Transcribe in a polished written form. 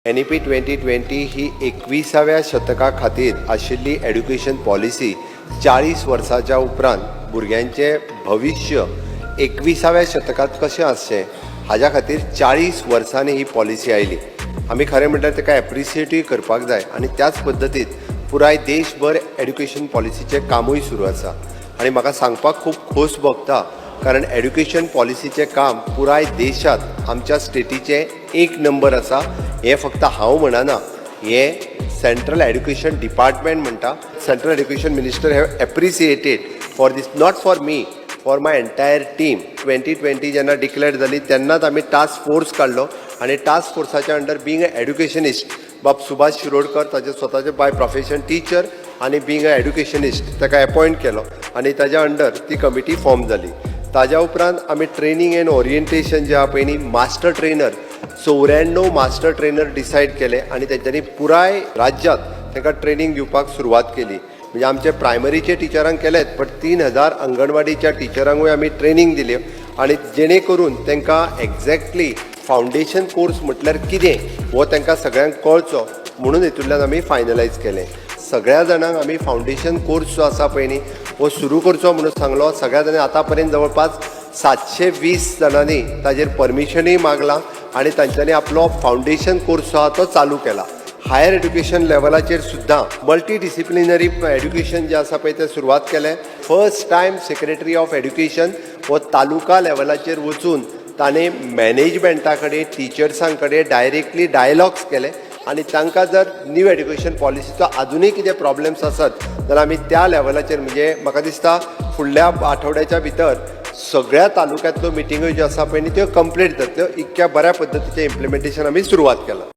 NEP 2020 ही 21व्या शतका खातीर आशिल्ली education policy 40 वर्सांच्या उपरांत भुरग्यांचे भविष्य 21व्या शतकात कशें आसचें हाज्या खातीर 40 वर्सांनी ही पॉलिसी आयली। आमी खरें म्हणल्यार ताका एप्रिशिएटूय करपाक जाय आनी त्याच पद्दतीन पुराय देशभर एड्युकेशन पॉलिसीचें कामूय सुरू आसा आनी म्हाका सांगपाक खूब खोस भोगता कारण एड्युकेशन पॉलिसीचें काम पुराय देशात आमच्या स्टेटीचे एक नंबर आसा। हे फक्त हांव म्हणना, हे सेंट्रल एड्युकेशन डिपार्टमेंट म्हणटा। Central education minister have appreciated for this, not for me, for my entire team. 2020 जेन्ना डिक्लेअर जाली तेन्नाच आमी टास्क फोर्स काडलो आनी टास्क फोर्साच्या अंडर बींग अ एड्युकेशनिस्ट बाब सुभाष शिरोडकर ताचे स्वताचे बाय प्रोफेशन टीचर आनी बींग अ एड्युकेशनिस्ट ताका अपॉइंट केलो आनी ताज्या अंडर ती कमिटी फॉर्म जाली। ताज्या उपरांत आमी ट्रेनिंग एंड ओरिएंटेशन जे आहा पळय न्ही, master trainer 94 master trainer decide केले आनी तेंच्यांनी पुराय राज्यांत तांकां ट्रेनिंग दिवपाक सुरवात केली। म्हणजे आमचे प्रायमरीचे टिचरांक केलेत, पण 3000 अंगणवाडीच्या टिचरांकूय आमी ट्रेनिंग दिली आनी जेणे करून तांकां एक्झॅक्टली फावंडेशन कोर्स म्हटल्यार कितें हो तांकां सगळ्यांक कळचो म्हणून हेतूंतल्यान आमी फायनलायज केलें। सगळ्या जाणांक आमी फावंडेशन कोर्स जो आसा पळय न्ही हो सुरू करचो म्हणून सांगलो। सगळ्या जाणांनी आतां पर्यंत जवळपास 720 जाणांनी ताजेर परमिशनूय मागलां आनी तांच्यांनी आपलो फावंडेशन कोर्स जो आहा तो चालू केला। हायर एड्युकेशन लेवलाचेर सुद्दां मल्टी डिसिप्लिनरी एड्युकेशन जे आसा पळय तें सुरवात केलें। First time secretary of education हो तालुका लेवलाचेर वचून ताणें मॅनेजमेंटा कडेन टिचर्सां कडेन डायरेक्टली डायलॉग्स केले आनी तांकां जर न्यू एड्युकेशन पॉलिसीचो आजुनूय कितें प्रॉब्लेम्स आसत जाल्यार आमी त्या लेवलाचेर, म्हणजे म्हाका दिसता फुडल्या आठवड्याच्या भितर सगळ्या तालुक्यांतल्यो मिटिंगो ज्यो आसा पळय न्ही त्यो कंप्लीट जातल्यो। इतक्या बऱ्या पद्दतीचें इम्प्लिमेंटेशन आमी सुरवात केलां।